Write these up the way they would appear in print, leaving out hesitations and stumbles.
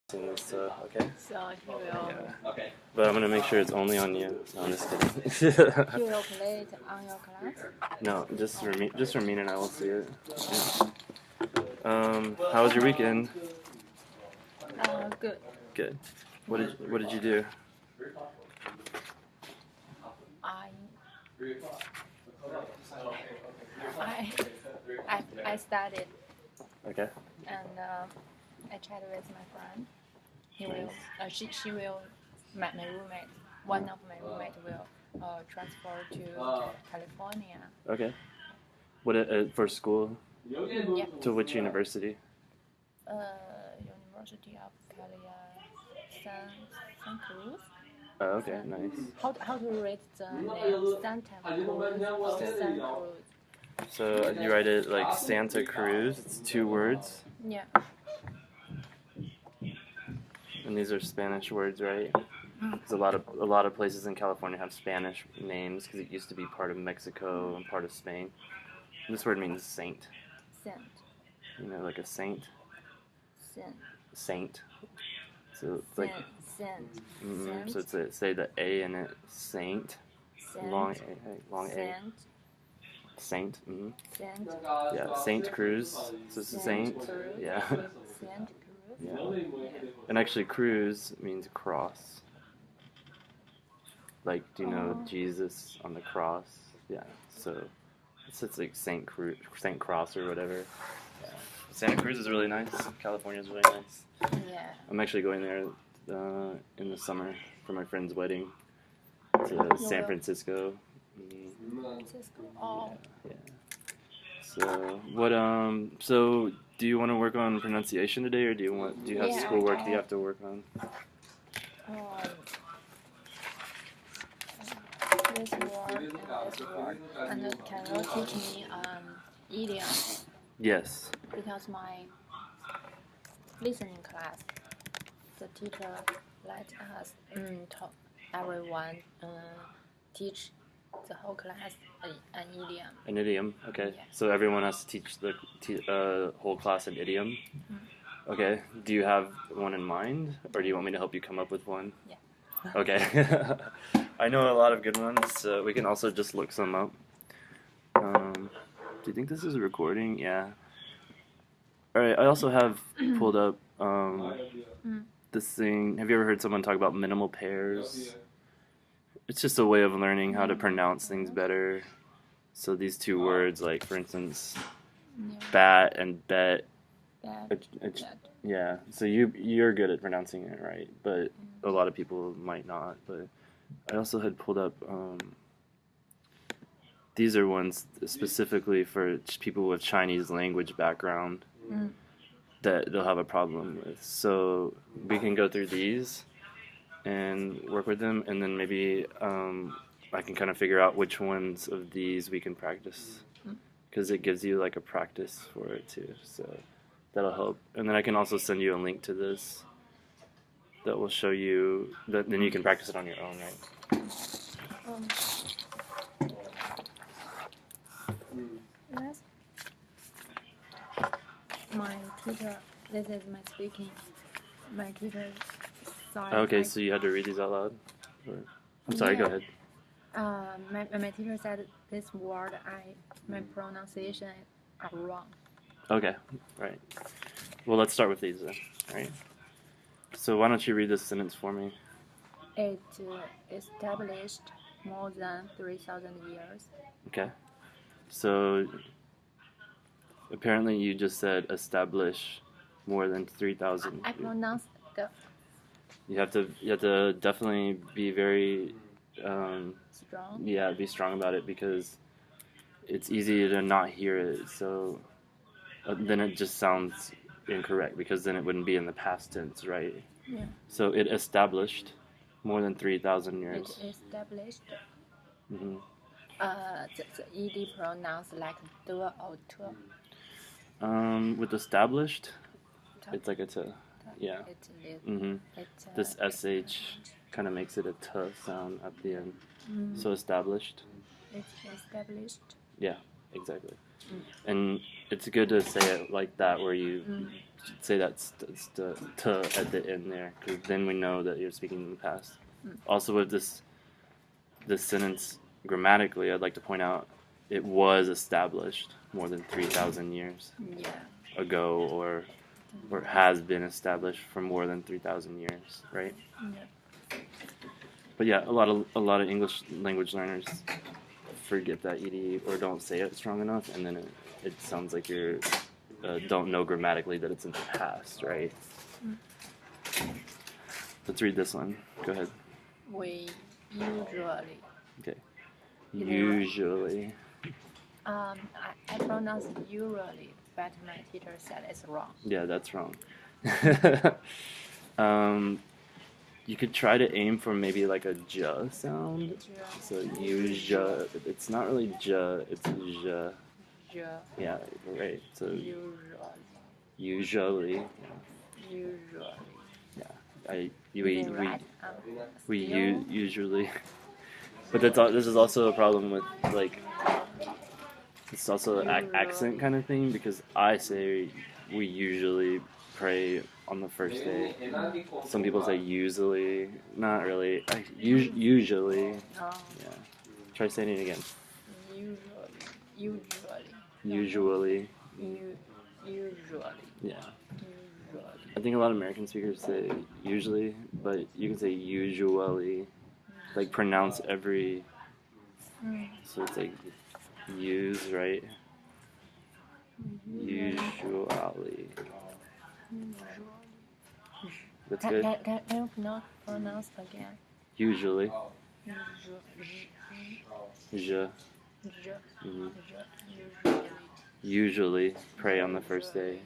So, okay? So he will. Yeah. Okay. But I'm gonna make sure it's only on you. No, I'm just kidding. He will play it on your class. No, just Ramin and I will see it. Yeah. How was your weekend? Good. Good. What did you do? I studied. Okay. And I chatted with my friend. He will. She will. My roommate. One of my roommate will transfer to California. Okay. What for school? Yeah. To which university? University of California, Santa Cruz. Oh, okay, nice. How to read the name? Santa Cruz. Santa Cruz. So you write it like Santa Cruz. It's 2 words. Yeah. And these are Spanish words, right? Because a lot of places in California have Spanish names because it used to be part of Mexico and part of Spain. And this word means saint. Saint. You know, like a saint. Saint. Saint. So it's like. Saint. So it's say the A in it. Saint. Long A. Saint. Saint. Mm-hmm. Saint. Yeah, Saint Cruz. So it's a saint. Yeah. Saint Cruz. Yeah. And actually, cruz means cross. Like, do you know Jesus on the cross? Yeah. So it's like Saint Cross or whatever. Yeah. Santa Cruz is really nice. California is really nice. Yeah. I'm actually going there in the summer for my friend's wedding to San Francisco. Francisco. Oh. Yeah. So what? So do you want to work on pronunciation today, or do you have schoolwork that you have to work on? This word. And can you teach me idioms? Yes. Because my listening class, the teacher let us everyone teach the whole class an idiom. An idiom, okay. Yeah. So everyone has to teach the whole class an idiom? Mm-hmm. Okay. Do you have one in mind, or do you want me to help you come up with one? Yeah. Okay. I know a lot of good ones, so we can also just look some up. Do you think this is a recording? Yeah. Alright, I also have pulled up this thing. Have you ever heard someone talk about minimal pairs? It's just a way of learning how to pronounce things better. So these 2 words, like for instance, bat and bet. Yeah. So you're good at pronouncing it, right? But a lot of people might not. But I also had pulled up. These are ones specifically for people with Chinese language background that they'll have a problem with. So we can go through these and work with them, and then maybe I can kind of figure out which ones of these we can practice, because it gives you like a practice for it too, so that'll help. And then I can also send you a link to this that will show you that, then you can practice it on your own, right? Yes. My teacher, this is my speaking. My teacher. Okay, so you had to read these out loud? I'm sorry, go ahead. My teacher said this word, my pronunciation are wrong. Okay, right. Well, let's start with these then, right? So why don't you read this sentence for me? It established more than 3,000 years. Okay. So apparently you just said establish more than 3,000. I pronounced the. You have to definitely be very strong. Yeah, be strong about it, because it's easy to not hear it. So then it just sounds incorrect, because then it wouldn't be in the past tense, right? Yeah. So it established more than 3,000 years. It established. Mm-hmm. The ed pronounced like de or te. With established, it's like a t. Yeah. Mm-hmm. This sh kind of makes it a t sound at the end. So established. It's established. Yeah, exactly. And it's good to say it like that, where you say that's the t at the end there, because then we know that you're speaking in the past. Also, with this sentence grammatically, I'd like to point out it was established more than 3,000 years ago, or has been established for more than 3,000 years, right? Yeah. But yeah, a lot of English language learners forget that ed or don't say it strong enough, and then it sounds like you're don't know grammatically that it's in the past, right? Let's read this one. Go ahead. We usually. Okay. Usually. I pronounce usually, but my teacher said it's wrong. Yeah, that's wrong. You could try to aim for maybe like a j sound. So usually, it's not really j, it's j. Yeah, right. So usually. Yeah, we usually. But this is also a problem with like. It's also an accent kind of thing, because I say we usually pray on the first day. Some people say usually. Not really. Usually. Yeah. Try saying it again. Usually. Yeah. I think a lot of American speakers say usually, but you can say usually. Like pronounce every. So it's like use, right? Usually. That's good. Can you not pronounce again? Usually. Je. Usually pray on the first day.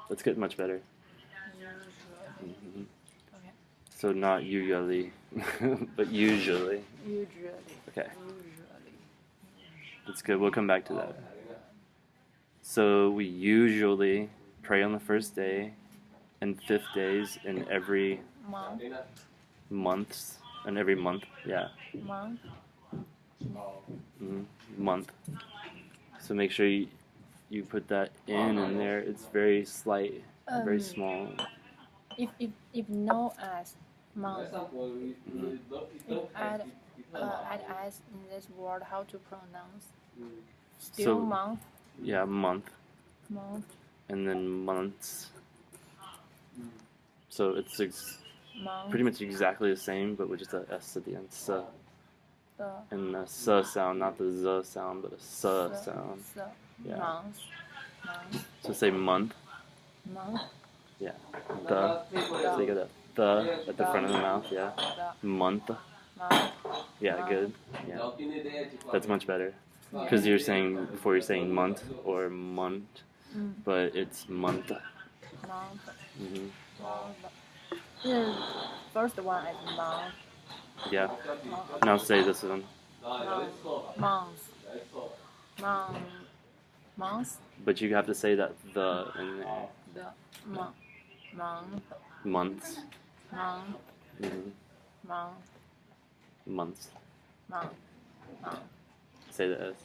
Let's get much better. Okay. So not usually, but usually. Okay. That's good. We'll come back to that. So we usually pray on the first day and 5th days in every month. And every month, yeah. Month. So make sure you put that in there. It's very slight, very small. If no as month, if add as in this word, how to pronounce? Still So, month. Yeah, month. And then months. So it's month. Pretty much exactly the same, but with just a S at the end. S. And the S sound, not the Z sound, but a S sound. Yeah. Month. So say month. Yeah. The. So you got the at the front of the mouth. Yeah. Month. Yeah. Good. Yeah. That's much better. Because before you're saying month or month, but it's month. First one is month. Yeah. Now say this one. Month. But you have to say that the in there. Month. Months. Month. Months. Say the S.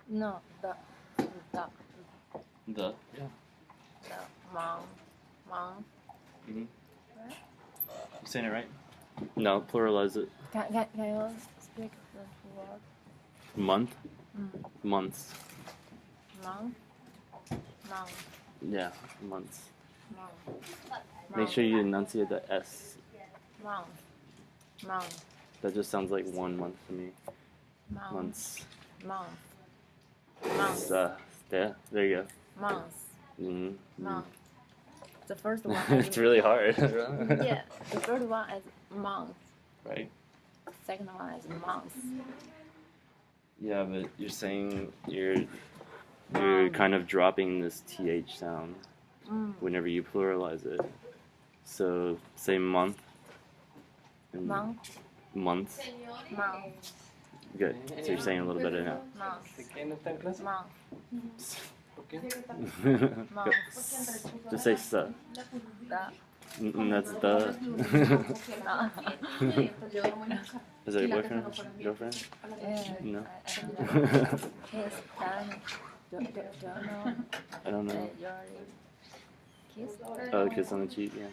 No, the. The. Yeah. The month. You saying it right? No, pluralize it. Can you speak the word? Month. Months. Month. Yeah, months. Make sure you enunciate the S. Month. That just sounds like 1 month to me. Months. Yeah, there you go. Month. The first one. It's really hard. Yeah, the first one is month. Right. Second one is month. Yeah, but you're saying you're kind of dropping this TH sound whenever you pluralize it. So say month. And months. Month. Good. So you're saying a little better now. Month. Just say s. That's the. Is that your boyfriend? Girlfriend? No. Kiss, don't know. I don't know. Kiss? Oh, kiss on the cheek, yeah.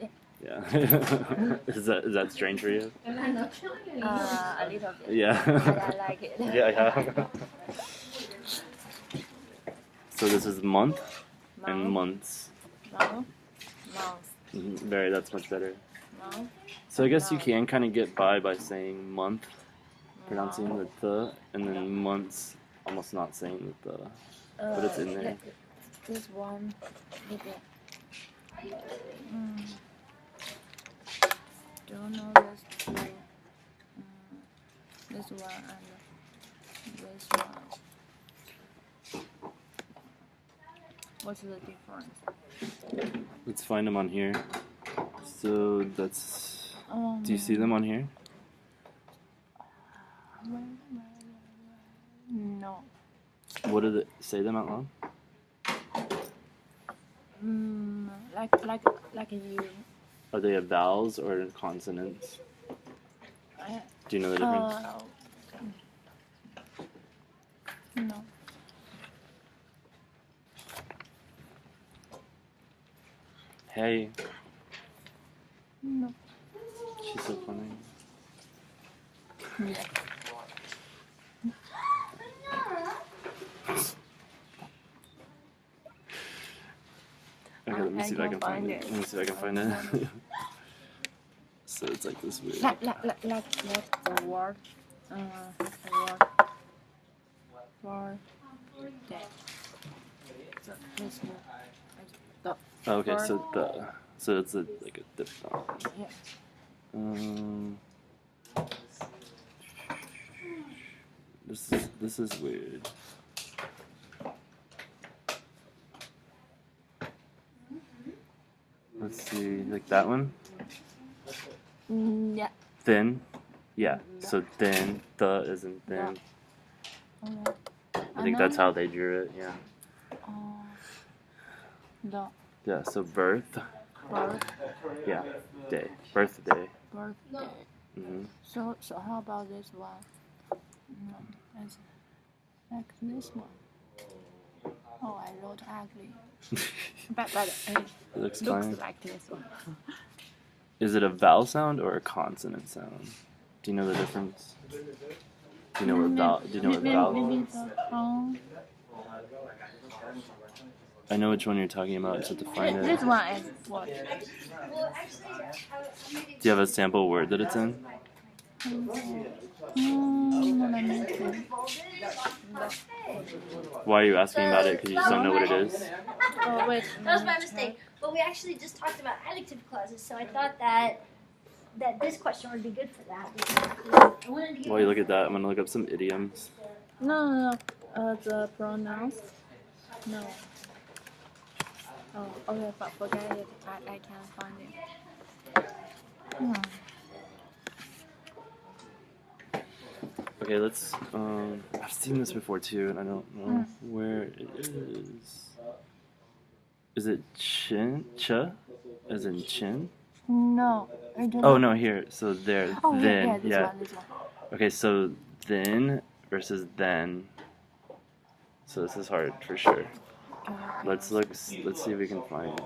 Yeah. Yeah. Is that strange for you? A little bit. Yeah. But I like it. Yeah. So this is month and months. Month. That's much better. Month. So I guess you can kind of get by saying month, pronouncing the th, and then months, almost not saying the th, but it's in there. This one, maybe. Don't know this two. This one and this one. What's the difference? Let's find them on here. So that's. Do you see them on here? No. What did it say them out loud? Like you. Are they vowels or consonants? Do you know the difference? No. Hey. No. She's so funny. Yeah. Okay, let me see if I can find it. Let me see if I can find it. So it's like this weird. Like the word. For that. So this one. Okay, so it's like a diphthong. Yeah. This is weird. Let's see, like that one. Yeah. Thin, yeah. So thin, the isn't thin. I think that's how they drew it. Yeah. Yeah. So birth. Yeah. Day. Birthday. Birthday. Mm-hmm. So how about this one? No, it's like this one. Oh, I wrote ugly. but it looks fine. like this one. Is it a vowel sound or a consonant sound? Do you know the difference? Do you know what vowel? Do you know what vowel? Maybe the tone. I know which one you're talking about. Just have to find This it. one is what? Do you have a sample word that it's in? Why are you asking about it? Because you just don't know what it is? Oh, wait. That was my mistake. But we actually just talked about adjective clauses, so I thought that this question would be good for that. While you look at that, I'm going to look up some idioms. No. The pronouns? No. Oh, okay, but forget it. I can't find it. Okay, let's, I've seen this before too, and I don't know where it is. Is it chin? Ch? As in chin? No, I don't. Oh, no, here. So there, Oh, then. Yeah, this one. Okay, so then versus then. So this is hard for sure. Okay. Let's see if we can find it.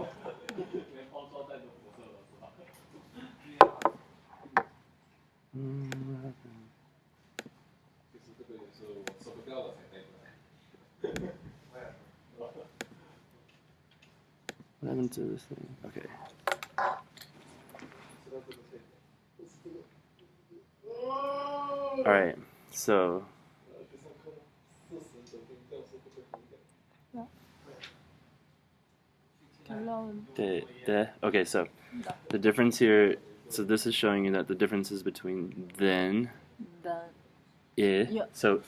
What happened to this thing? Okay. Alright, so. Okay, so the difference here, so this is showing you that the difference is between then, so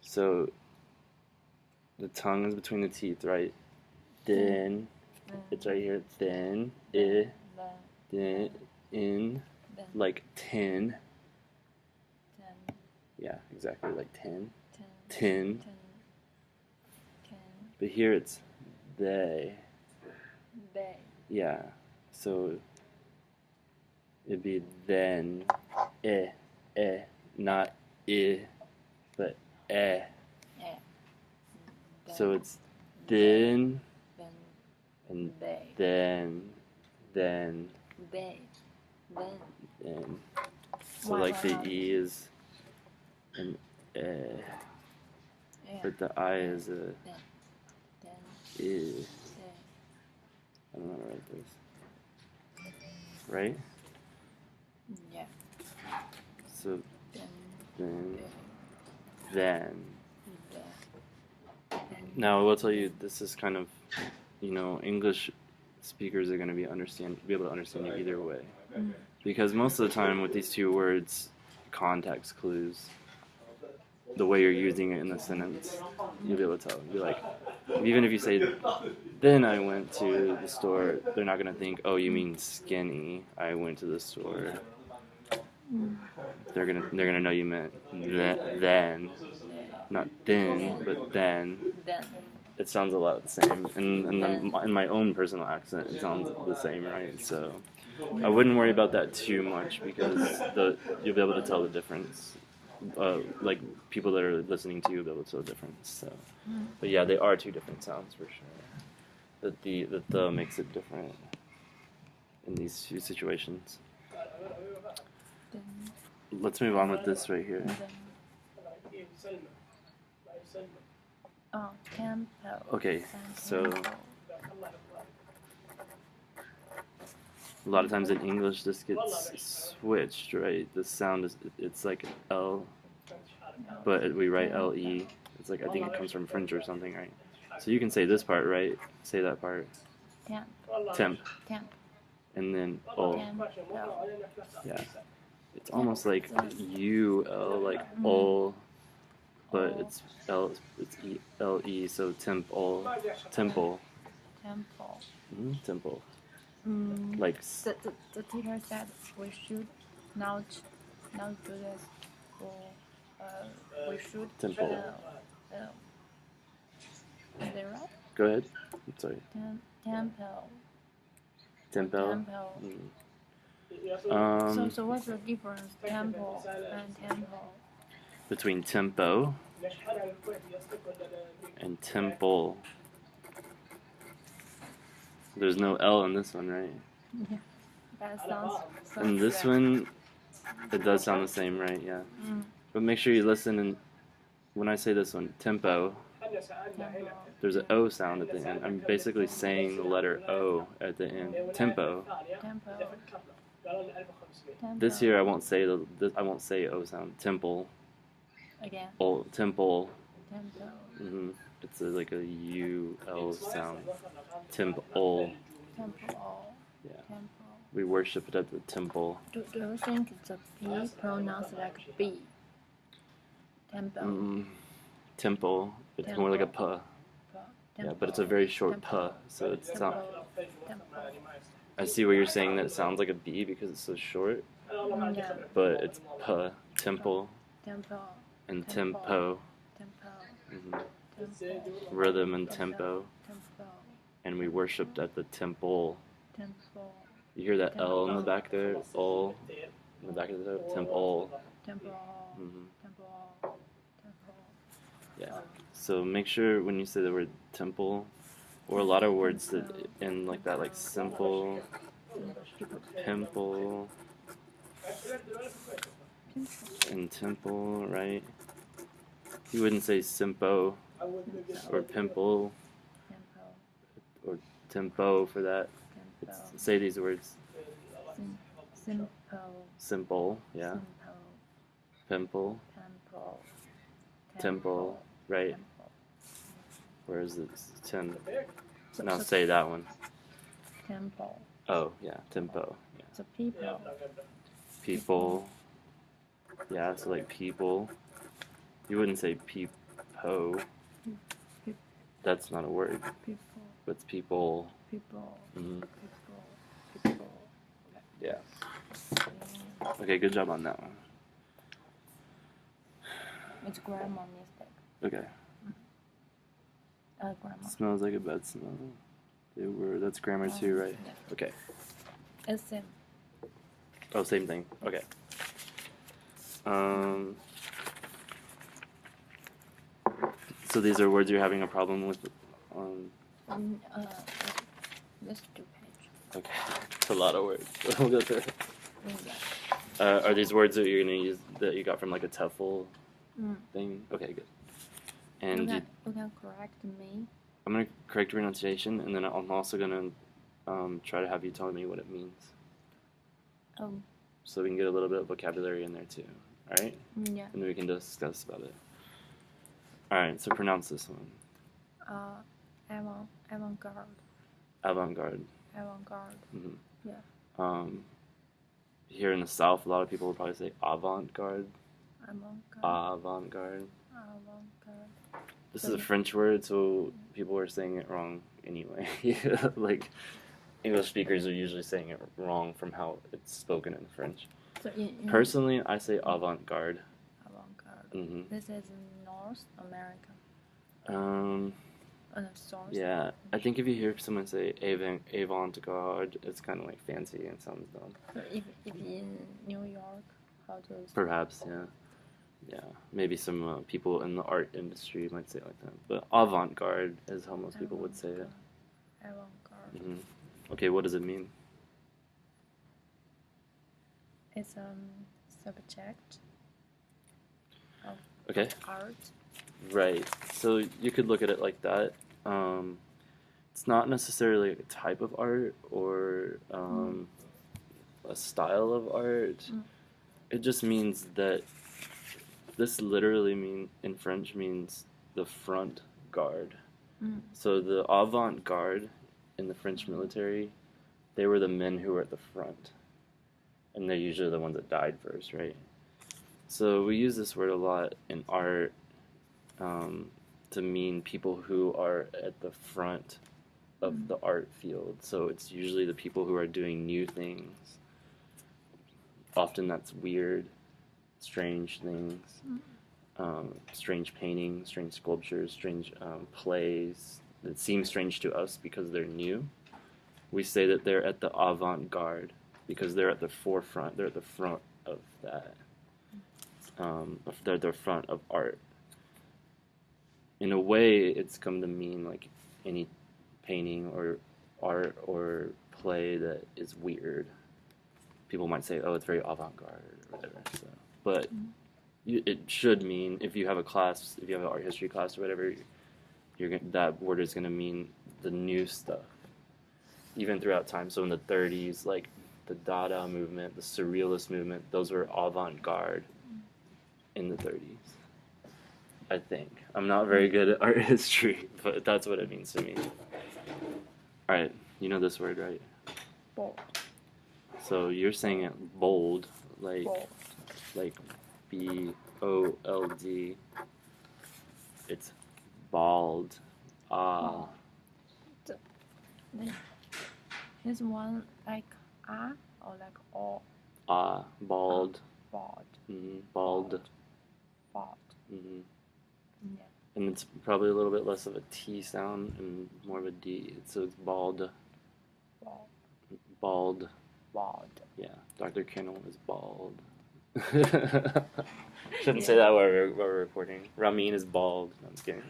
so the tongue is between the teeth, right? Then, it's right here, then, then, in, like 10. Yeah, exactly, like 10. 10. But here it's they. They. Yeah. So it'd be then, not but Yeah. So it's then, Then. and They. then, They. Then. and. So Why like the not? E is an Yeah. but the I is a Then. I. They. I don't know how to write this. Right? Yeah. So Then. then. They. Now I will tell you, this is kind of, English speakers are going to be able to understand you either way, because most of the time with these two words, context clues, the way you're using it in the sentence, you'll be able to tell. You'll be like, even if you say, then I went to the store, they're not going to think, oh, you mean skinny. I went to the store. They're gonna know you meant then, not then, but then. Then. It sounds a lot the same, and in my own personal accent, it sounds the same, right? So I wouldn't worry about that too much, because you'll be able to tell the difference. Like people that are listening to you will be able to tell the difference. So, but yeah, they are two different sounds for sure. The makes it different in these two situations. Then. Let's move on with this right here. Then. Oh, tempo. Okay, so Tempo. a lot of times in English this gets switched, right? The sound it's like L, but we write LE. It's like, I think it comes from French or something, right? So you can say this part, right? Say that part. Temp. Temp. Temp. And then O. Tempo. Yeah. It's almost like UL, like O, but it's L. It's LE. So tempo. Tempo. Tempo. Like. The teacher said we should not do this. We should. Tempo. Is that right? Go ahead. I'm sorry. Tempo. Tempo. Tempo. So what's the difference, tempo and tempo? Between tempo and tempo. There's no L in this one, right? Yeah. That sounds. And this one, it does sound the same, right? Yeah. But make sure you listen, and when I say this one, tempo, there's an O sound at the end. I'm basically saying the letter O at the end. Tempo. Tempo. This here I won't say I won't say O sound. Temple. Again. O. Temple. Tempo. It's like a UL sound. Temple. Tempo. Yeah. Tempo. We worship it at the temple. Do you think the P pronounced like B? Tempo. Temple. It's more like a P. Yeah, but it's a very short P, so it's not. I see what you're saying, that it sounds like a B because it's so short, Yeah. but it's P. Temple. Tempo. And tempo. Tempo. Tempo. Rhythm and tempo. Tempo. And we worshipped at the temple. Tempo. You hear that L in the back there? Ol. In the back of the throat? Temple. Tempo. Mhm. Tempo. Tempo. Yeah. So make sure when you say the word temple, or a lot of words that end like that, like simple, pimple, and temple, right? You wouldn't say simpo or pimple or tempo for that. Say these words. Simple, yeah. Pimple, temple, right? Whereas it's now say that one. Tempo. Oh, yeah, tempo. Yeah. So people. People. Yeah, so like people. You wouldn't say peepo. That's not a word. People. But it's people. People. Mhm. People. Yeah. Okay, good job on that one. It's grammar mistake. Okay. Grammar. Smells like a bad smell. They were. That's grammar too, right? Yeah. Okay. It's same. Oh, same thing. Okay. So these are words you're having a problem with. This 2 page. Okay. It's a lot of words. We'll go through it. Yeah. Are these words that you're gonna use that you got from like a TOEFL thing? Okay, good. And You can correct me. I'm gonna correct your pronunciation, and then I'm also gonna try to have you tell me what it means, so we can get a little bit of vocabulary in there too. All right? Yeah. And then we can discuss about it. All right. So pronounce this one. Avant-garde. Avant-garde. Avant-garde. Mm-hmm. Yeah. Here in the South, a lot of people will probably say avant-garde. Avant-garde. Avant-garde. Avant-garde. This is a French word, so people are saying it wrong anyway. Like, English speakers are usually saying it wrong from how it's spoken in French. So Personally, I say avant-garde. Avant-garde. Mm-hmm. This is North America. Source. Yeah, I think if you hear someone say avant-garde, it's kind of like fancy and sounds dumb. So if in New York, how to? Perhaps, yeah. Yeah, maybe some people in the art industry might say it like that. But avant-garde is how most people would say it. Avant-garde. Mm-hmm. Okay, what does it mean? It's subject of art. Right. So you could look at it like that. It's not necessarily a type of art or a style of art. It just means that this literally in French means the front guard. So the avant-garde in the French military, they were the men who were at the front. And they're usually the ones that died first, right? So we use this word a lot in art to mean people who are at the front of the art field. So it's usually the people who are doing new things. Often that's weird, strange things, strange paintings, strange sculptures, strange plays that seem strange to us because they're new. We say that they're at the avant-garde because they're at the forefront, they're at the front of that. They're at the front of art. In a way, it's come to mean like any painting or art or play that is weird. People might say, "Oh, it's very avant-garde" or whatever. So, but it should mean if you have a class, if you have an art history class or whatever, that word is going to mean the new stuff, even throughout time. So in the 30s, like the Dada movement, the Surrealist movement, those were avant-garde in the 30s. I think. I'm not very good at art history, but that's what it means to me. Alright, you know this word, right? Bold. So you're saying it bold, like B-O-L-D. It's bald. This one like or like o. Bald. Bald. Bald. Bald. Yeah. And it's probably a little bit less of a T sound and more of a D. So it's bald. Bald. Bald. Yeah, Dr. Kennel is bald. Shouldn't say that while we're recording. Ramin is bald. No, I'm just kidding.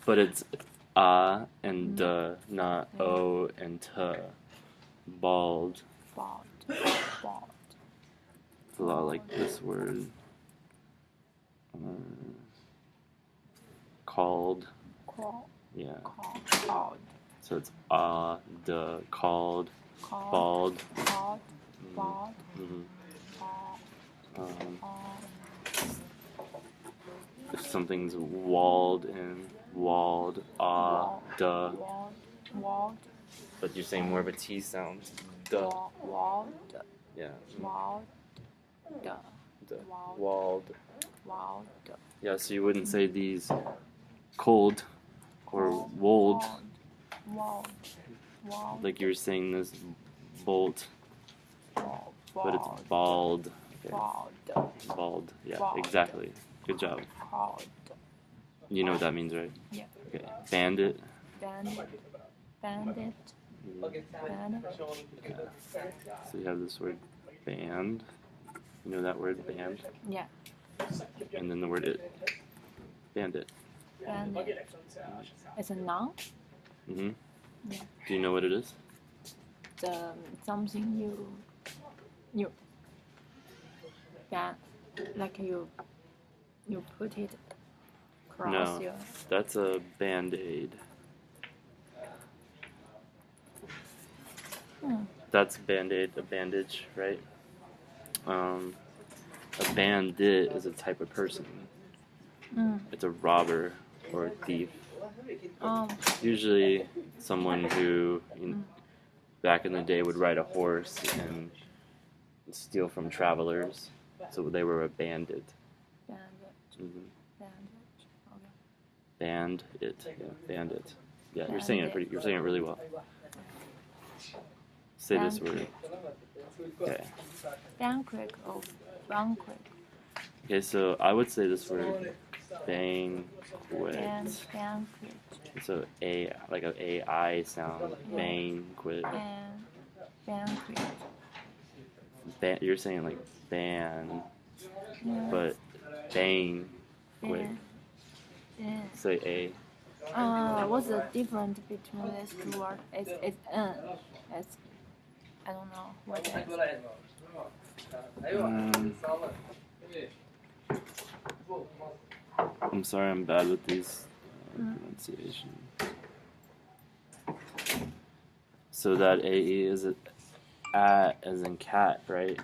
But it's and not O and T. Bald. Bald. Bald. It's a lot like this word. Called. Yeah. Called. So it's called. Bald. Bald. Bald. If something's walled in, walled, Walled. But you're saying more of a T sound. Duh. Walled. Yeah. Walled. Duh. Walled. Walled. Yeah, so you wouldn't say these cold or wold. Walled. Like you were saying this bolt. But it's bald. Okay. Bald. Yeah, exactly. Good job. Bald. You know what that means, right? Yeah. Okay. Bandit. Bandit. Bandit. Band. Okay. So you have this word band. You know that word band? Yeah. And then the word it. Bandit. Bandit. It's a noun. Mm-hmm. Yeah. Do you know what it is? The something you like you put it across No, your. that's a band-aid. That's band-aid, a bandage, right? A bandit is a type of person. It's a robber or a thief. Usually someone who, back in the day, would ride a horse and steal from travelers. So they were a bandit. Bandit. Bandit. Okay. Bandit. Yeah, bandit. Yeah, you're saying it you're saying it really well. Say this word. Okay. Banquet or banquet. Okay, so I would say this word banquet. Banquet. So a like a AI sound. Banquet. Banquet. You're saying like ban, but banquet. Say a. What's the difference between these two words? It's I don't know what it is. I'm sorry, I'm bad with these pronunciation. So that AE is it at as in cat, right?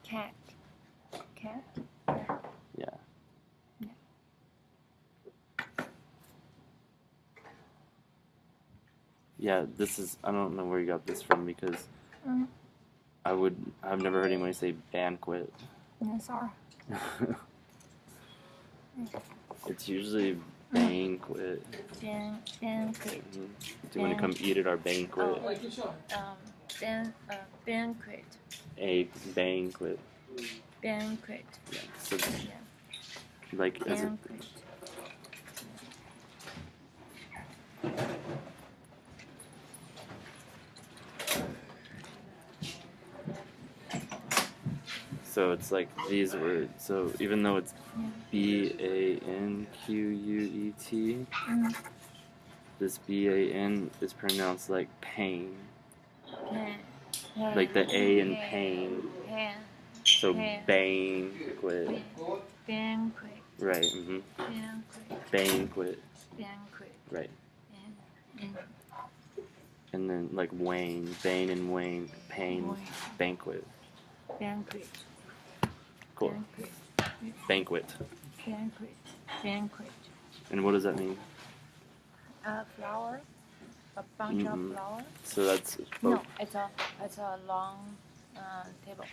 Cat. Cat. Yeah. Yeah, this is, I don't know where you got this from because I've never heard anybody say banquet. Yeah, sorry. It's usually banquet. Banquet. Do you want to come eat at our banquet? Banquet. A banquet. Banquet. Yeah. So, Yeah. like, is it? Banquet. So it's like these words. So even though it's BANQUET, this BAN is pronounced like pain. Like the A in pain. So banquet. Banquet. Right. Banquet. Banquet. Right. And then like Wayne, Bane and Wayne, pain, banquet. Banquet. Cool. Banquet. Banquet. And what does that mean? Flower. A bunch of flowers. So that's No, it's a long table.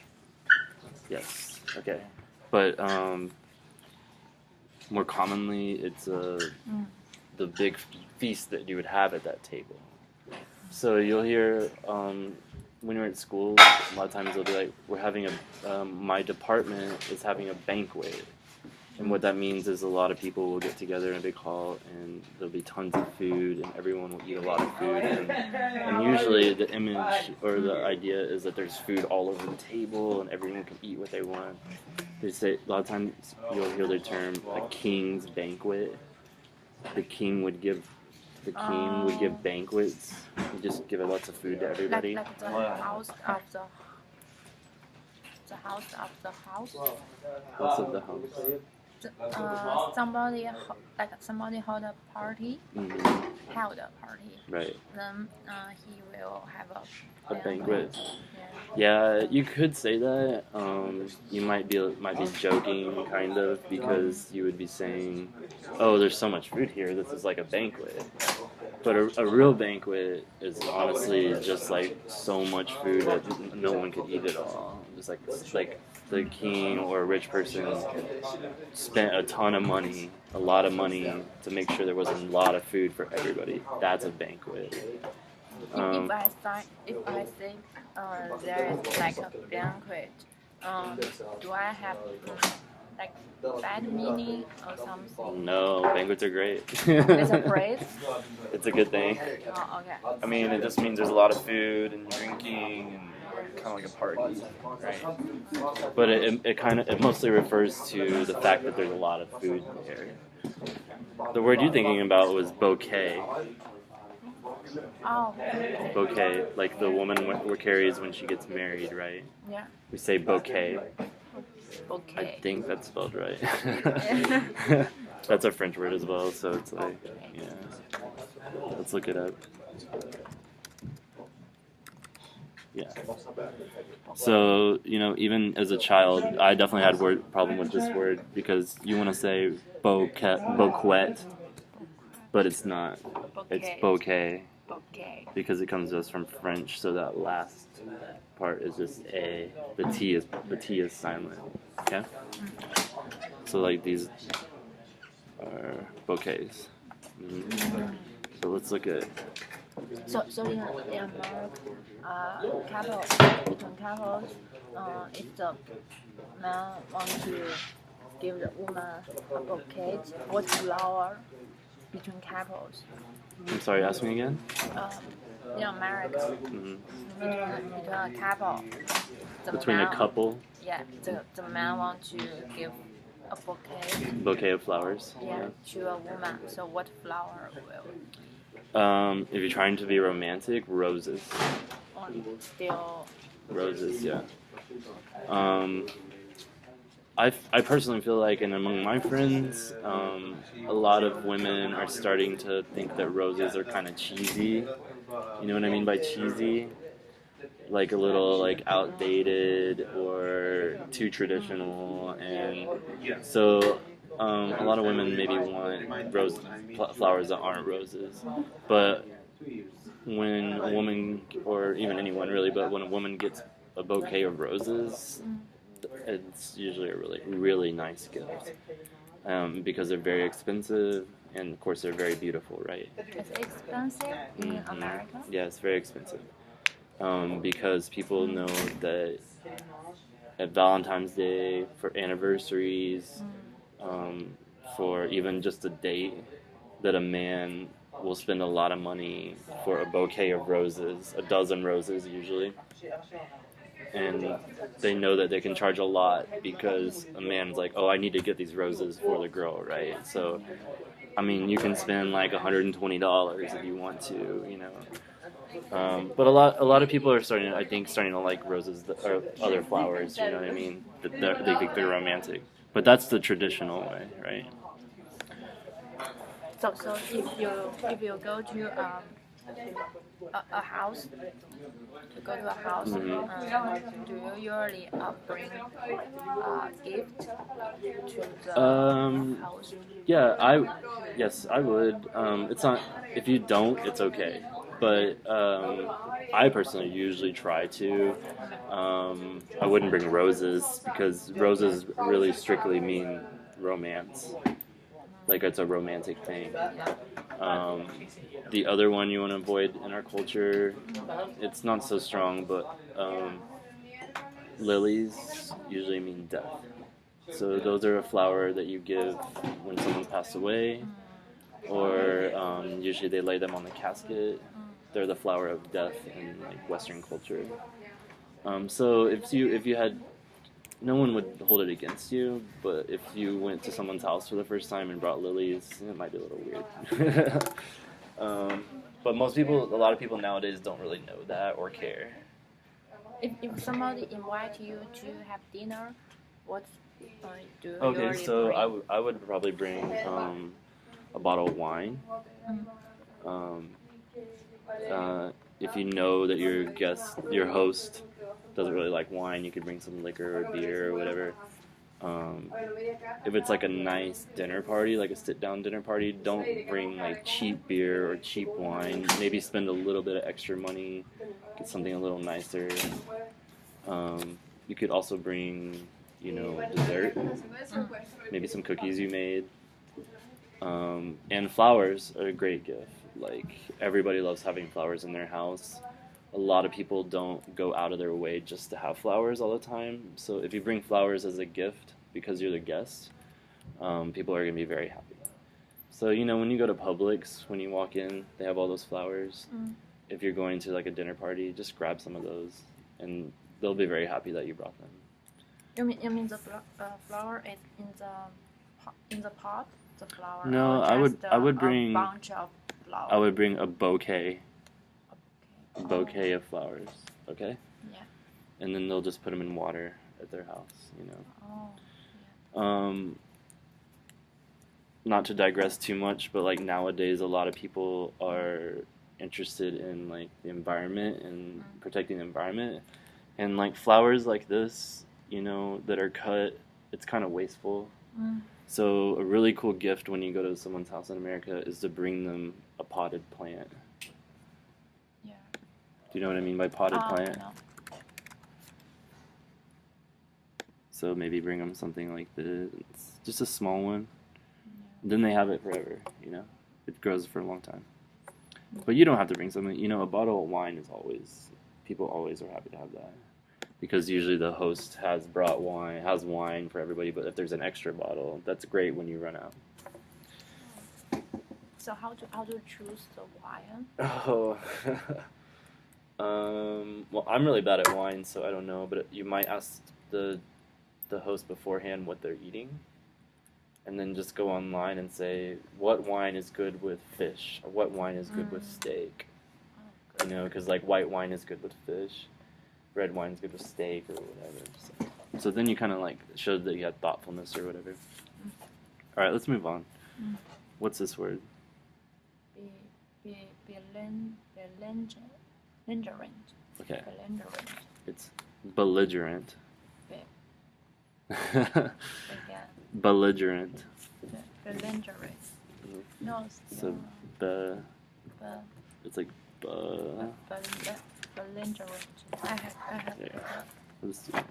Yes. Okay. But more commonly, it's the big feast that you would have at that table. So you'll hear when you're at school, a lot of times they'll be like, "We're having my department is having a banquet," and what that means is a lot of people will get together in a big hall, and there'll be tons of food, and everyone will eat a lot of food, and usually the image or the idea is that there's food all over the table, and everyone can eat what they want. They say a lot of times you'll hear the term a king's banquet. The king would give banquets. You just give lots of food to everybody. Like the house of the house. What's of the house? Somebody held a party. Right. Then he will have A banquet. Yeah. Yeah, you could say that. You might be joking, kind of, because you would be saying, "Oh, there's so much food here. This is like a banquet." But a real banquet is honestly just like so much food that no one could eat it all. Just like the king or a rich person spent a ton of money, a lot of money, to make sure there was a lot of food for everybody. That's a banquet. If I say there is like a banquet, do I have like bad meaning or something? No, banquets are great. It's a praise? It's a good thing. Oh, okay. I mean, it just means there's a lot of food and drinking and kind of like a party, right? But it mostly refers to the fact that there's a lot of food there. The word you're thinking about was bouquet. Oh. Bouquet, like the woman carries when she gets married, right? Yeah. We say bouquet. Okay. I think that's spelled right. That's a French word as well, so it's like, yeah. Let's look it up. Yeah. So, even as a child, I definitely had problem with this word because you want to say bouquet, but it's not. It's bouquet. Bouquet. Because it comes to us from French, so that last part is just a. The T is silent. Okay. So like these are bouquets. So let's look at. So in America, between couples, if the man wants to give the woman a bouquet, what flower between couples? I'm sorry, ask me again? In America, between a couple. Between a couple? Yeah, the man wants to give a bouquet. Bouquet of flowers? Yeah, to a woman. So what flower will? If you're trying to be romantic, roses. Still. Roses, yeah. I personally feel like, and among my friends, a lot of women are starting to think that roses are kind of cheesy. You know what I mean by cheesy? Like a little like outdated or too traditional, and so a lot of women maybe want flowers that aren't roses. But when a woman, or even anyone really, but when a woman gets a bouquet of roses, it's usually a really, really nice gift because they're very expensive, and of course they're very beautiful, right? It's expensive in America? Yeah, it's very expensive because people know that at Valentine's Day, for anniversaries, for even just a date, that a man will spend a lot of money for a bouquet of roses, a dozen roses usually. And they know that they can charge a lot because a man's like, oh, I need to get these roses for the girl, right? So, I mean, you can spend like $120 if you want to, But a lot of people are starting to like roses or other flowers, you know what I mean? They think they're romantic. But that's the traditional way, right? So if you go to a house, do you usually bring a gift to the house? Yeah, yes, I would. It's not, if you don't, it's okay. But I personally usually try to. I wouldn't bring roses because roses really strictly mean romance. Like it's a romantic thing. The other one you want to avoid in our culture, it's not so strong, but lilies usually mean death. So those are a flower that you give when someone passed away, or usually they lay them on the casket. They're the flower of death in like Western culture. So if you had, no one would hold it against you, but if you went to someone's house for the first time and brought lilies, it might be a little weird. But a lot of people nowadays don't really know that or care. If somebody invite you to have dinner, what do you Okay, so bring? I would probably bring a bottle of wine. If you know that your host doesn't really like wine, you could bring some liquor or beer or whatever. If it's like a nice dinner party, like a sit-down dinner party, don't bring like cheap beer or cheap wine. Maybe spend a little bit of extra money, get something a little nicer. You could also bring, dessert, maybe some cookies you made. And flowers are a great gift. Like, everybody loves having flowers in their house. A lot of people don't go out of their way just to have flowers all the time. So if you bring flowers as a gift, because you're the guest, people are going to be very happy. So, when you go to Publix, when you walk in, they have all those flowers. If you're going to like a dinner party, just grab some of those, and they'll be very happy that you brought them. You mean the flower is in the pot? The flower? No, I would bring a bunch of flowers. I would bring a bouquet. A bouquet of flowers. Okay. Yeah. And then they'll just put them in water at their house. Oh. Yeah. Not to digress too much, but like nowadays, a lot of people are interested in like the environment and protecting the environment, and like flowers like this, that are cut, it's kind of wasteful. So a really cool gift when you go to someone's house in America is to bring them a potted plant. Yeah. Do you know what I mean by potted plant? No. So maybe bring them something like this, just a small one. Then they have it forever, It grows for a long time. But you don't have to bring something, a bottle of wine people always are happy to have that. Because usually the host has wine for everybody, but if there's an extra bottle, that's great when you run out. So how to choose the wine? Oh, well, I'm really bad at wine, so I don't know, but you might ask the host beforehand what they're eating. And then just go online and say, what wine is good with fish? Or what wine is good with steak? Because like white wine is good with fish. Red wine is good with steak or whatever. So then you kind of like showed that you had thoughtfulness or whatever. All right, let's move on. What's this word? Belligerent. Okay. Belligerent. It's belligerent. Again. Belligerent. Belligerent. No. So it's like belligerent. I have. Yeah. Let's do it.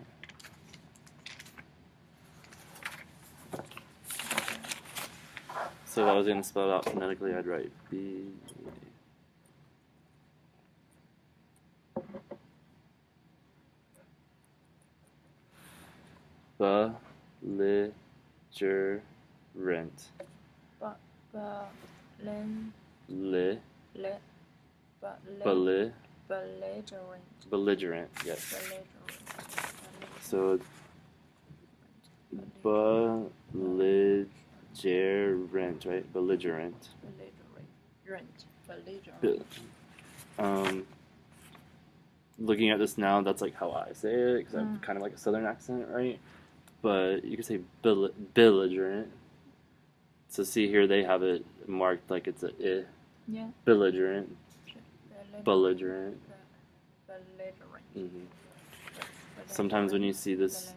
So if I was going to spell it out phonetically, I'd write B. Belligerent. Belligerent, yes. So belligerent, right? Belligerent. Looking at this now, that's like how I say it, because I have kind of like a southern accent, right? But you could say belligerent. So see here, they have it marked like it's a I. Yeah. Belligerent. Belligerent. Sometimes when you see this,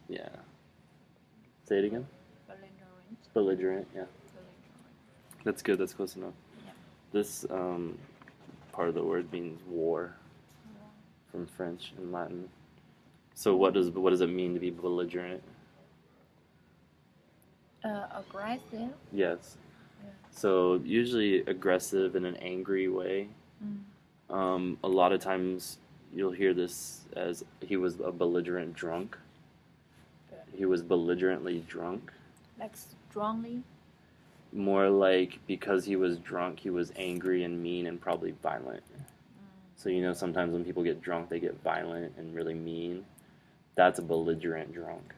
yeah. Say it again. Belligerent, yeah. That's good. That's close enough. Yeah. This part of the word means war, from French and Latin. So what does it mean to be belligerent? Aggressive. Yes. Yeah. So usually aggressive in an angry way. A lot of times you'll hear this as he was a belligerent drunk. He was belligerently drunk. Like strongly? More like because he was drunk, he was angry and mean and probably violent. So sometimes when people get drunk, they get violent and really mean. That's a belligerent drunk.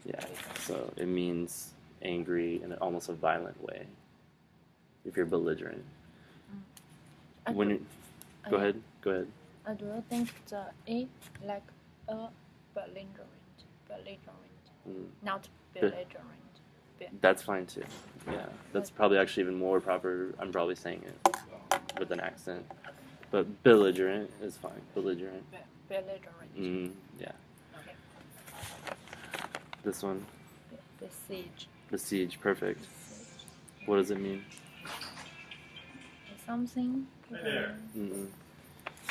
Yeah, so it means angry in almost a violent way. If you're belligerent. Go ahead. Do you think the A like a belligerent? Not belligerent. That's fine too. Yeah, that's probably actually even more proper. I'm probably saying it with an accent. But belligerent is fine. Belligerent. Belligerent. Yeah. Okay. This one. Besiege. Besiege, perfect. Besiege. What does it mean? Something.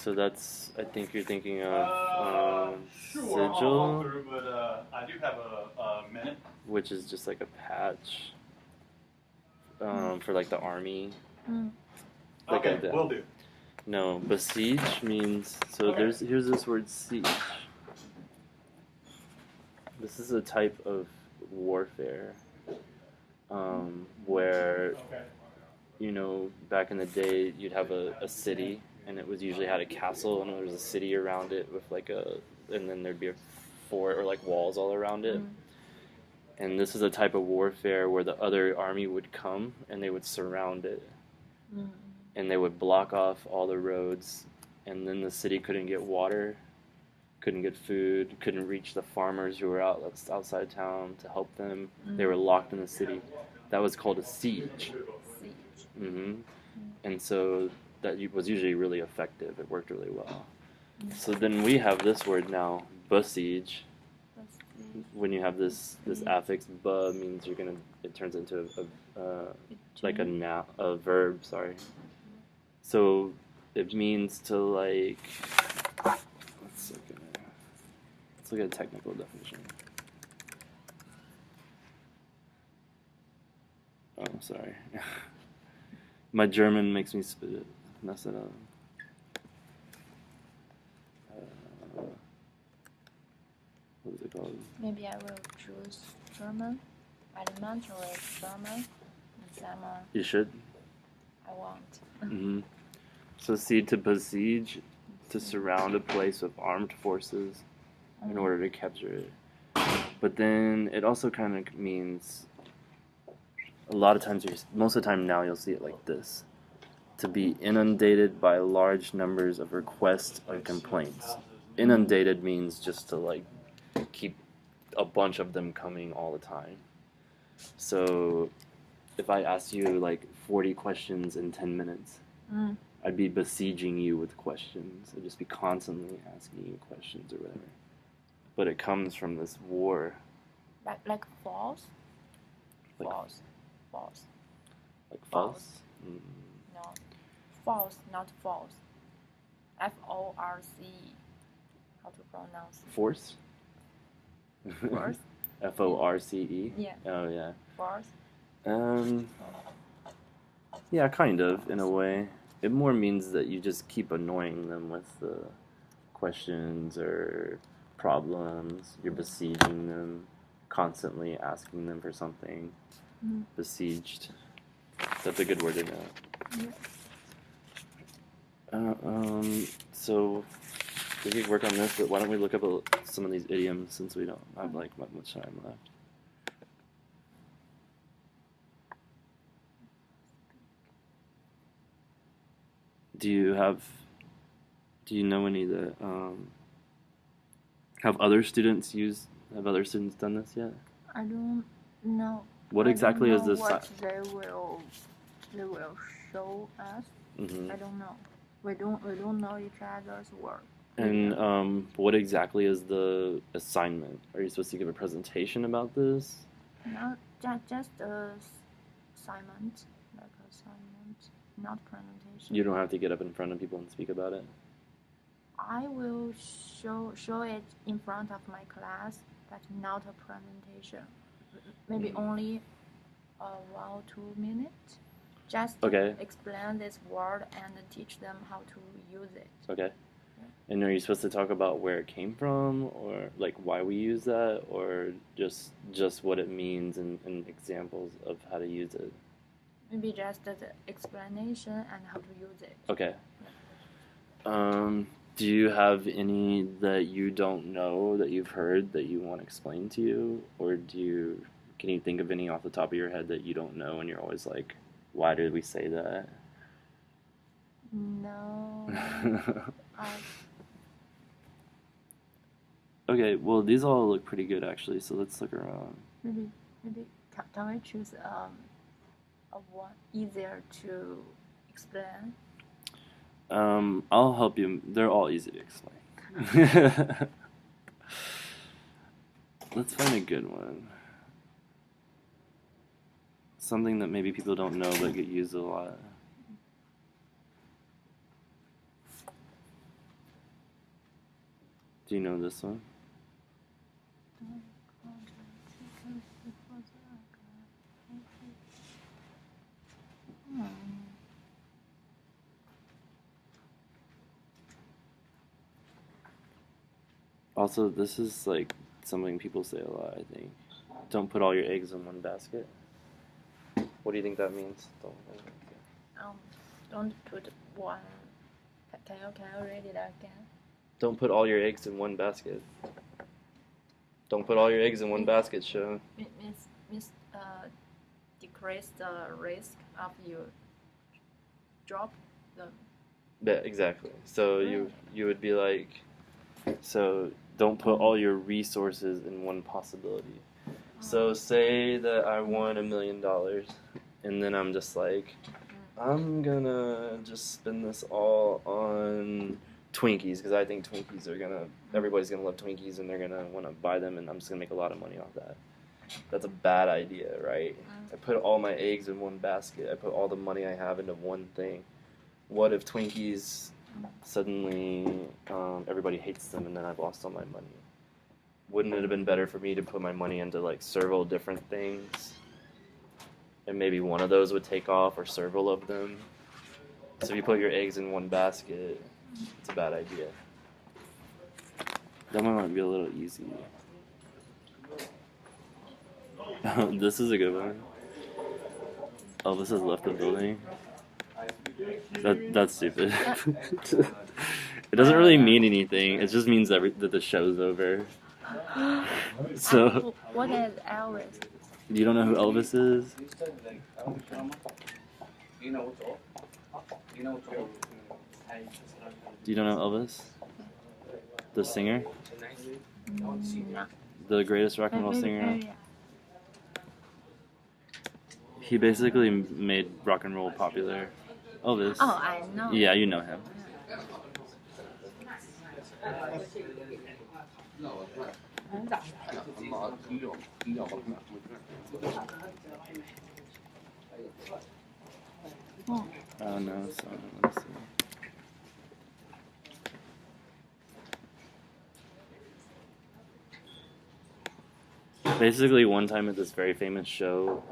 So that's, I think you're thinking of sigil, but I do have a minute. which is just like a patch for like the army. Like Okay, will do. No, besiege means, so Okay. here's this word siege. This is a type of warfare where, you know, back in the day, you'd have a city, and it was usually had a castle, and there was a city around it with like and then there'd be a fort or like walls all around it. And this is a type of warfare where the other army would come and they would surround it, and they would block off all the roads, and then the city couldn't get water, couldn't get food, couldn't reach the farmers who were outside town to help them. They were locked in the city. That was called a siege. And so that was usually really effective. It worked really well. So then we have this word now, besiege. When you have this affix, ba means it turns into a verb. Sorry. So it means to like. Let's look at a technical definition. Oh, sorry. My German makes me mess it up. What is it called? Maybe I will choose German, elementary German, summer. You should. I want. So see, to besiege, to surround a place with armed forces in order to capture it. But then it also kind of means, a lot of times, most of the time now you'll see it like this. To be inundated by large numbers of requests or complaints. Inundated means just to like keep a bunch of them coming all the time. So if I ask you like 40 questions in 10 minutes, I'd be besieging you with questions. I'd just be constantly asking you questions or whatever. But it comes from this war. Like false? Like, false. Like false? No. False, not false. F-O-R-C. How to pronounce it? Force? Force? F-O-R-C-E? Yeah. Oh, yeah. Force? Yeah, kind of, in a way. It more means that you just keep annoying them with the questions or problems. You're besieging them, constantly asking them for something. Besieged. That's a good word to know. Yeah. So we could work on this, but why don't we look up some of these idioms since we don't have like much time left. Do you know any that have other students done this yet? I don't know. What exactly is this? What they will show us. I don't know. We don't know each other's work. And what exactly is the assignment? Are you supposed to give a presentation about this? No, just assignment, not presentation. You don't have to get up in front of people and speak about it? I will show it in front of my class, but not a presentation. Maybe only 1 or 2 minutes. Just explain this word and teach them how to use it. Okay. And are you supposed to talk about where it came from, or like why we use that, or just what it means and examples of how to use it? Maybe just the explanation and how to use it. Okay. Do you have any that you don't know that you've heard that you want explained to you, or can you think of any off the top of your head that you don't know and you're always like, why did we say that? No. Okay, well, these all look pretty good, actually, so let's look around. Maybe can we choose a one easier to explain? I'll help you. They're all easy to explain. Let's find a good one. Something that maybe people don't know but get used a lot. Do you know this one? Also, this is like something people say a lot, I think. Don't put all your eggs in one basket. What do you think that means? Don't put one. Can you read it again? Don't put all your eggs in one basket. Don't put all your eggs in one basket, Shuo. Means decrease the risk of you drop the. Yeah, exactly. So you would be like, so don't put all your resources in one possibility. So say that I won $1 million, and then I'm just like, I'm gonna just spend this all on Twinkies because I think Twinkies are everybody's gonna love Twinkies and they're gonna want to buy them, and I'm just gonna make a lot of money off that. That's a bad idea, right? I put all my eggs in one basket. I put all the money I have into one thing. What if Twinkies suddenly everybody hates them and then I've lost all my money? Wouldn't it have been better for me to put my money into like several different things? And maybe one of those would take off, or several of them. So if you put your eggs in one basket, it's a bad idea. That one might be a little easy. This is a good one. Elvis has left the building. That's stupid. It doesn't really mean anything. It just means that the show's over. So. What is Elvis? You don't know who Elvis is? You don't know Elvis? The singer? No. The greatest rock and roll singer? He basically made rock and roll popular. Elvis. Oh, I know. Yeah, you know him. Oh no, so let me see. Basically, one time at this very famous show,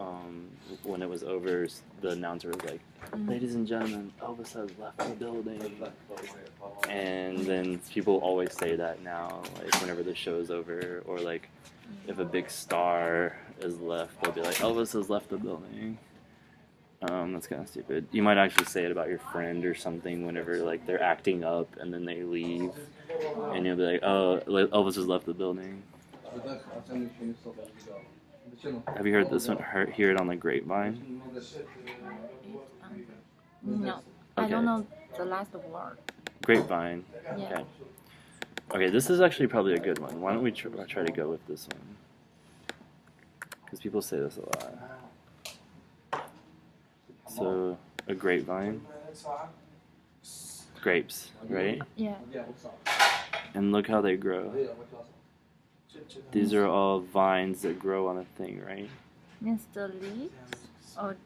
when it was over, the announcer was like, "Ladies and gentlemen, Elvis has left the building." And then people always say that now, like whenever the show's over, or like if a big star is left, they'll be like, "Elvis has left the building." That's kind of stupid. You might actually say it about your friend or something whenever like they're acting up and then they leave, and you'll be like, "Oh, Elvis has left the building." Have you heard this one? Hear it on the grapevine? No, Okay. I don't know the last word. Grapevine. Yeah. Okay. Okay, this is actually probably a good one. Why don't we try to go with this one? Because people say this a lot. So, a grapevine. Grapes, right? Yeah. And look how they grow. These are all vines that grow on a thing, right? Means the leaves? Or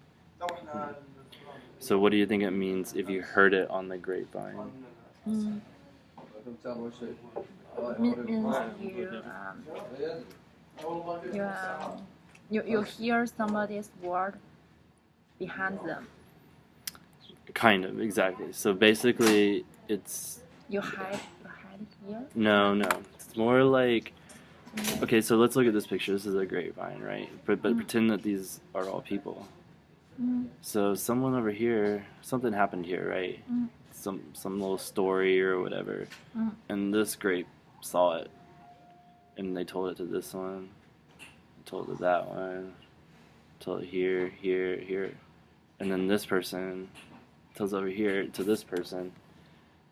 So what do you think it means if you heard it on the grapevine? means you hear somebody's word behind them. Kind of, exactly. So basically, it's... You hide here? No. It's more like... Okay, so let's look at this picture. This is a grapevine, right? But pretend that these are all people. So someone over here, something happened here, right? Some little story or whatever. And this grape saw it. And they told it to this one. Told it to that one. Told it here. And then this person tells over here to this person.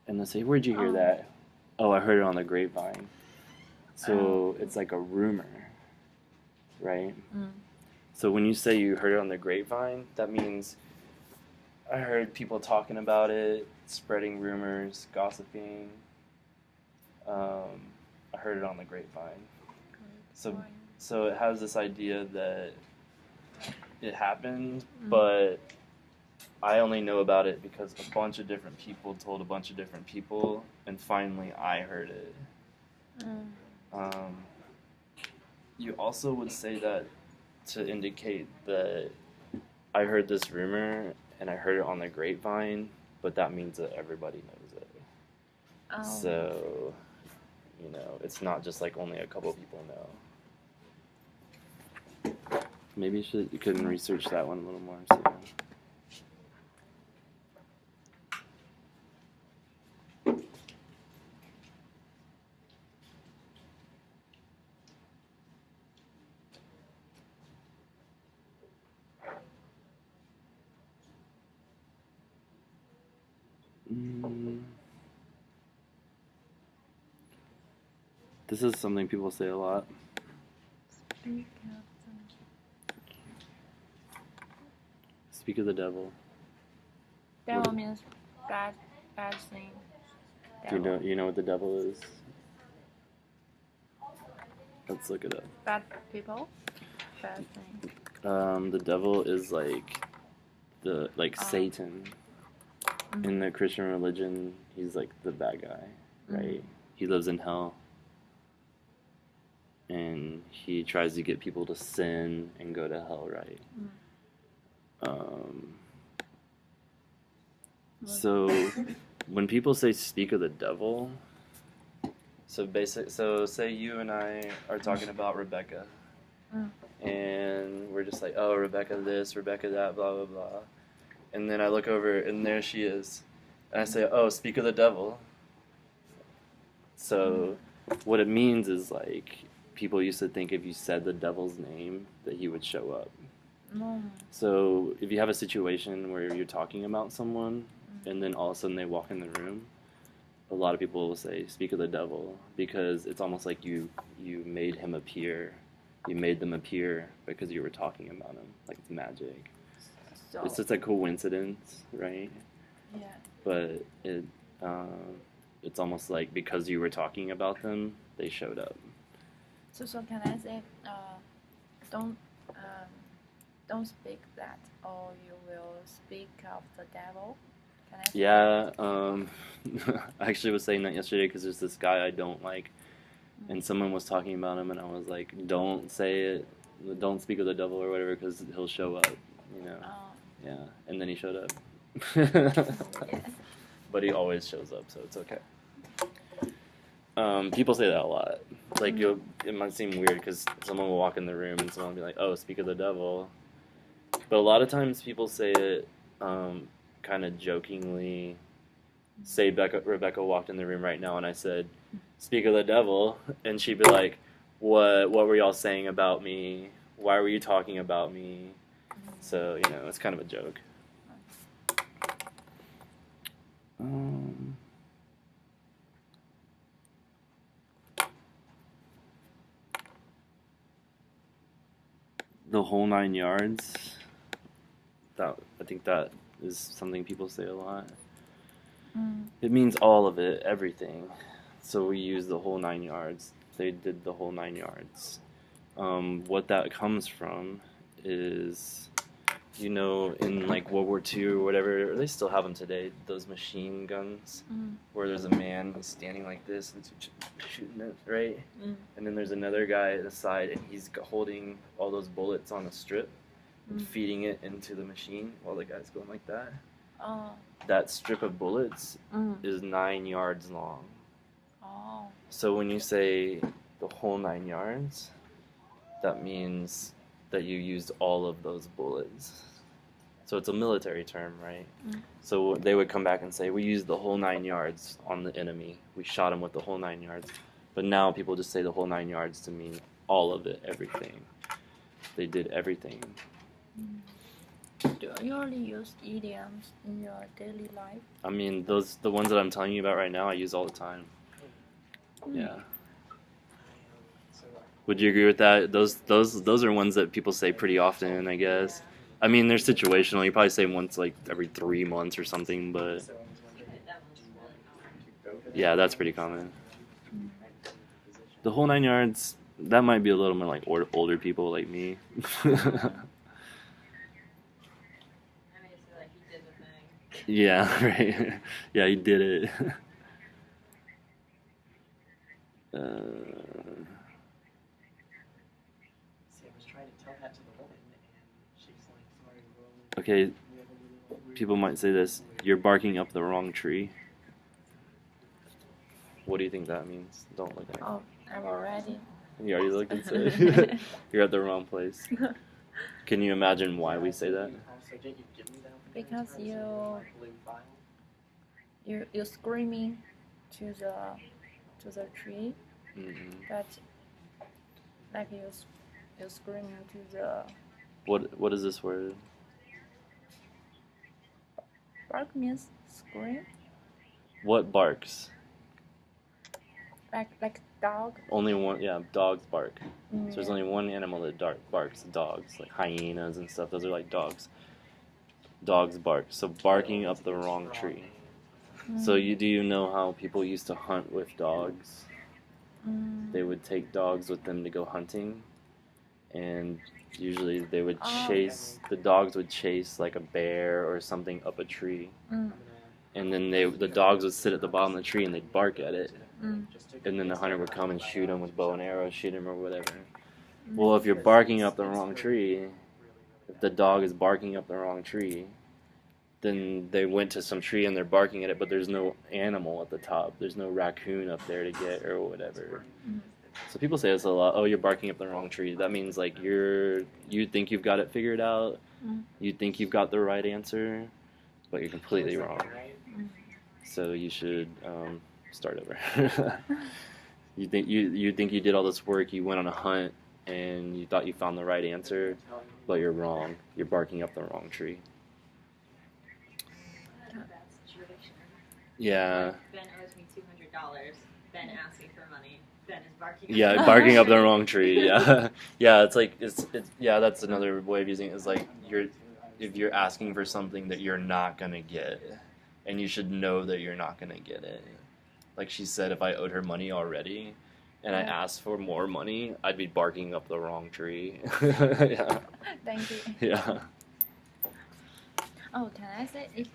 And they say, "Where'd you hear that?" "Oh, I heard it on the grapevine." So it's like a rumor, right? So when you say you heard it on the grapevine, that means I heard people talking about it, spreading rumors, gossiping. I heard it on the grapevine. So it has this idea that it happened, but I only know about it because a bunch of different people told a bunch of different people, and finally I heard it. You also would say that to indicate that I heard this rumor and I heard it on the grapevine, but that means that everybody knows it. So You know, it's not just like only a couple people know. Maybe you could research that one a little more. So. This is something people say a lot. Speak of the devil. Devil means bad thing. Do you know what the devil is? Let's look it up. Bad people? Bad thing. The devil is like Satan. In the Christian religion, he's like the bad guy, right? He lives in hell. And he tries to get people to sin and go to hell, right? So when people say speak of the devil, so say you and I are talking about Rebecca, and we're just like, oh, Rebecca this, Rebecca that, blah blah blah, and then I look over and there she is, and I say, oh, speak of the devil. So what it means is like, people used to think if you said the devil's name that he would show up. So if you have a situation where you're talking about someone and then all of a sudden they walk in the room, a lot of people will say, speak of the devil, because it's almost like you made him appear. You made them appear because you were talking about him. Like it's magic. So, it's just a coincidence, right? Yeah. But it's almost like because you were talking about them, they showed up. So can I say, don't speak that, or you will speak of the devil? Can I say Yeah, I actually was saying that yesterday because there's this guy I don't like, and someone was talking about him, and I was like, don't say it, don't speak of the devil or whatever, because he'll show up, you know. Yeah, and then he showed up. Yes. But he always shows up, so it's okay. People say that a lot. Like, it might seem weird because someone will walk in the room and someone will be like, oh, speak of the devil. But a lot of times people say it kind of jokingly. Say Rebecca walked in the room right now and I said, speak of the devil. And she'd be like, what were y'all saying about me? Why were you talking about me? So, you know, it's kind of a joke. The whole 9 yards. I think that is something people say a lot. It means all of it, everything. So we use the whole 9 yards. They did the whole 9 yards. What that comes from is, you know, in like World War II or whatever, they still have them today, those machine guns, where there's a man who's standing like this and shooting it, right? And then there's another guy at the side and he's holding all those bullets on a strip and feeding it into the machine while the guy's going like that. That strip of bullets is 9 yards long. So when you say the whole 9 yards, that means that you used all of those bullets. So it's a military term, right? So they would come back and say, we used the whole 9 yards on the enemy. We shot him with the whole 9 yards. But now people just say the whole 9 yards to mean all of it, everything. They did everything. Do you only use idioms in your daily life? I mean, the ones that I'm telling you about right now, I use all the time. Yeah. Would you agree with that? Those are ones that people say pretty often, I guess. I mean, they're situational. You probably say them once like every 3 months or something, but yeah, that's pretty common. The whole 9 yards, that might be a little more like older people like me. Yeah, right. Yeah, he did it. Okay, people might say this, you're barking up the wrong tree. What do you think that means? Don't look at it. Oh, I'm already. You already looked and said you're at the wrong place. Can you imagine why we say that? Because you're screaming to the tree, but like you're screaming to the. What is this word? Bark means scream. What barks? Like dog. Only one, yeah, dogs bark. So there's only one animal that barks, dogs, like hyenas and stuff. Those are like dogs. Dogs bark. So barking up the wrong tree. So do you know how people used to hunt with dogs? They would take dogs with them to go hunting, and usually they would the dogs would chase like a bear or something up a tree. And then the dogs would sit at the bottom of the tree and they'd bark at it. And then the hunter would come and shoot him with bow and arrow, shoot him or whatever. Well, if you're barking up the wrong tree, if the dog is barking up the wrong tree, then they went to some tree and they're barking at it, but there's no animal at the top. There's no raccoon up there to get or whatever. So people say this a lot. Oh, you're barking up the wrong tree. That means like you think you've got it figured out. You think you've got the right answer, but you're completely wrong. So you should start over. You think you did all this work. You went on a hunt and you thought you found the right answer, but you're wrong. You're barking up the wrong tree. Yeah. Ben owes me $200. Ben asking for money. Ben is barking. Yeah, barking up the wrong tree. Yeah, yeah. It's like it's yeah. That's another way of using it. Is like if you're asking for something that you're not gonna get, and you should know that you're not gonna get it. Like she said, if I owed her money already, and I asked for more money, I'd be barking up the wrong tree. Yeah. Thank you. Yeah. Oh, can I say if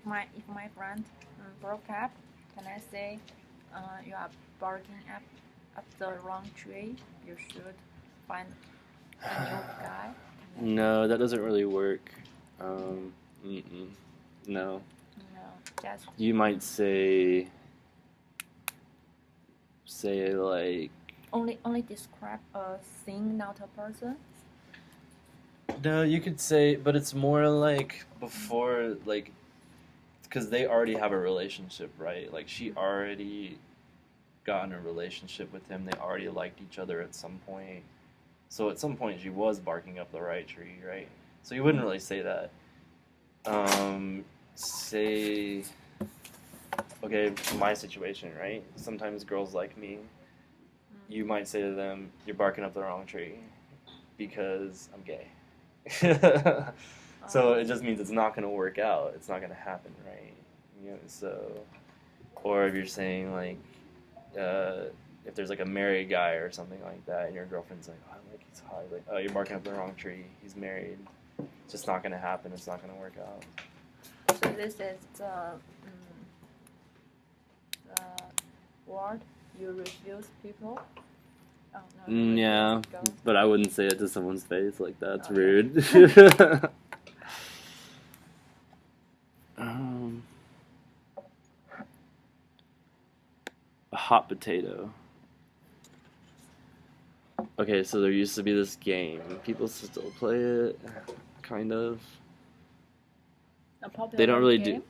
my friend broke up, can I say you are barking up the wrong tree? You should find a new guy. No, that doesn't really work. No. No, just You might say like. only describe a thing, not a person. No, you could say, but it's more like before, like, because they already have a relationship, right? Like, she already got in a relationship with him. They already liked each other at some point. So at some point, she was barking up the right tree, right? So you wouldn't really say that. Say, okay, my situation, right? Sometimes girls like me, you might say to them, you're barking up the wrong tree because I'm gay. So it just means it's not going to work out. It's not going to happen, right? You know, so, or if you're saying like, if there's like a married guy or something like that, and your girlfriend's like, oh, like he's hot, like, oh, you're barking up the wrong tree. He's married. It's just not going to happen. It's not going to work out. So this is the word you refuse people. Oh, no, Yeah, girls. but I wouldn't say it to someone's face like that. It's Oh, rude. A hot potato. Okay, so there used to be this game. People still play it, kind of. A popular They don't really game? do.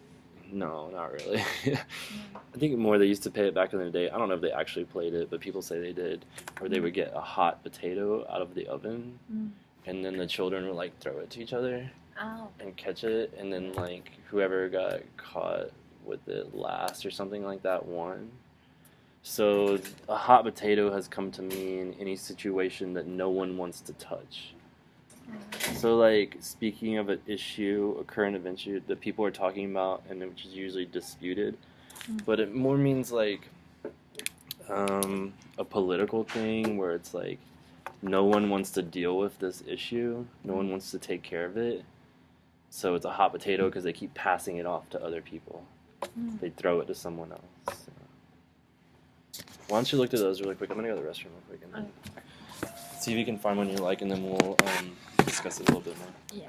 No, not really. I think more they used to pay it back in the day. I don't know if they actually played it, but people say they did. Where they would get a hot potato out of the oven, and then the children would like throw it to each other Oh. and catch it, and then like whoever got caught with it last or something like that won. So a hot potato has come to mean any situation that no one wants to touch. So, like, speaking of an issue, a current event issue that people are talking about, and which is usually disputed, but it more means, like, a political thing where it's, like, no one wants to deal with this issue, no one wants to take care of it, so it's a hot potato because they keep passing it off to other people. They throw it to someone else. So. Why don't you look through those really quick? I'm going to go to the restroom real quick and then see if you can find one you like, and then we'll discuss it a little bit more. Yeah.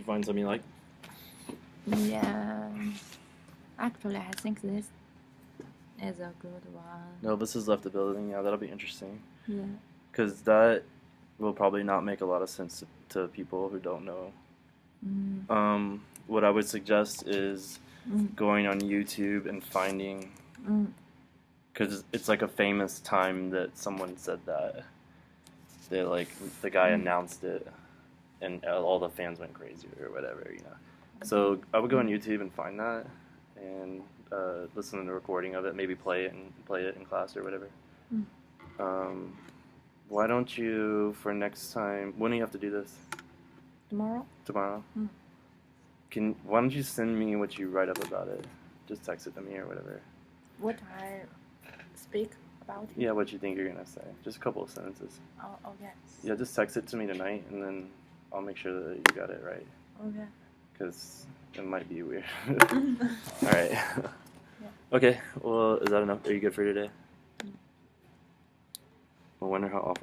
find something you like? Yeah. Actually, I think this is a good one. No, this is left the building. Yeah, that'll be interesting. Yeah. Because that will probably not make a lot of sense to people who don't know. What I would suggest is going on YouTube and finding, because it's like a famous time that someone said that. They like the guy announced it, and all the fans went crazy or whatever, you know. So I would go on YouTube and find that, and listen to the recording of it. Maybe play it in class or whatever. Why don't you, for next time, when do you have to do this? Tomorrow? Tomorrow? Why don't you send me what you write up about it? Just text it to me or whatever. What I speak about it? Yeah, what you think you're going to say. Just a couple of sentences. Oh, okay. Yeah, just text it to me tonight, and then I'll make sure that you got it right. Okay. Because it might be weird. All right. Okay, well, is that enough? Are you good for today? I wonder how awful